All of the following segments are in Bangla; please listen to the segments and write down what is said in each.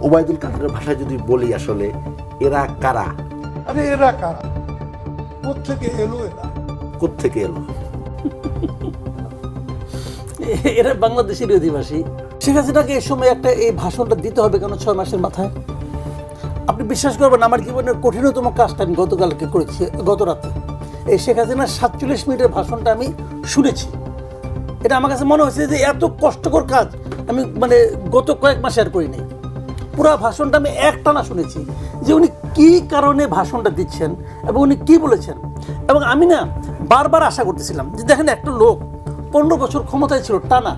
ওবায়দুল কাদেরের ভাষায় যদি বলি আসলে এরা কারা, আরে এরা কারা, কোত্থেকে এলো এরা? কোত্থেকে এলো? এরা বাংলাদেশের অধিবাসী। শেখ হাসিনাকে এই সময় একটা এই ভাষণটা দিতে হবে কেন 6 মাসের মাথায়? আপনি বিশ্বাস করবেন আমার জীবনের কঠিনতম কাজটা আমি গতকালকে করেছি, গত রাতে এই শেখ হাসিনার 47 মিনিটের ভাষণটা আমি শুনেছি। এটা আমার কাছে মনে হয়েছে যে এত কষ্টকর কাজ আমি মানে গত কয়েক মাসে আর করি নাই। পুরো ভাষণটা আমি একটানা শুনেছি যে উনি কী কারণে ভাষণটা দিচ্ছেন এবং উনি কী বলেছেন। এবং আমি না বারবার আশা করতেছিলাম যে দেখেন একটা লোক 15 বছর ক্ষমতায় ছিল টানা,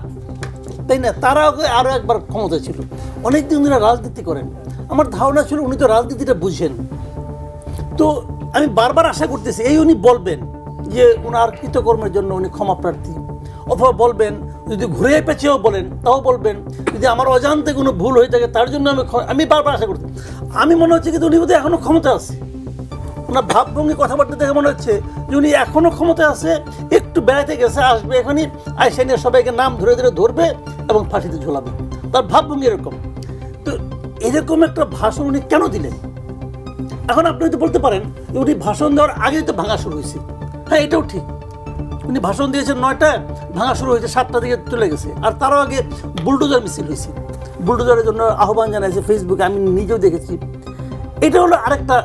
তাই না? তারা আরও একবার ক্ষমতায় ছিল, অনেক দিন ধরে রাজনীতি করেন। আমার ধারণা ছিল উনি তো রাজনীতিটা বুঝেন। তো আমি বারবার আশা করতেছি এই উনি বলবেন যে ওনার কৃতকর্মের জন্য উনি ক্ষমা প্রার্থী, অথবা বলবেন যদি ঘুরে পেঁচেও বলেন তাও বলবেন যদি আমার অজান্তে কোনো ভুল হয়ে থাকে তার জন্য আমি বারবার আশা করছি। আমি মনে হচ্ছে কিন্তু উনি বোধহয় এখনও ক্ষমতা আছে। ওনার ভাবভঙ্গি কথাবার্তা দেখে মনে হচ্ছে যে উনি এখনও ক্ষমতায় আছে, একটু বেড়াতে গেছে, আসবে এখনই আইসা নিয়ে সবাইকে নাম ধরে ধরে ধরবে এবং ফাঁসিতে ঝোলাবে। তার ভাবভঙ্গি এরকম। তো এরকম একটা ভাষণ উনি কেন দিলেন? এখন আপনি হয়তো বলতে পারেন যে উনি ভাষণ দেওয়ার আগেই তো ভাঙা শুরু হয়েছে। হ্যাঁ, এটাও ঠিক। উনি ভাষণ দিয়েছেন 9টায়, ভাঙা শুরু হয়েছে 7টা দিকে চলে গেছে। আর তারও আগে বুলডোজার মিছিল হয়েছে, বুলডোজারের জন্য আহ্বান জানাইছে ফেসবুকে, আমি নিজেও দেখেছি। এটা হলো আরেকটা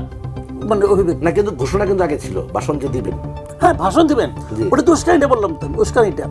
মানে অভিব্যক্তি না, কিন্তু ঘোষণা কিন্তু আগে ছিল ভাষণ যে দিবেন। হ্যাঁ, ভাষণ দিবেন, ওটা তো উস্কানিটা বললাম তো, উস্কানিটা।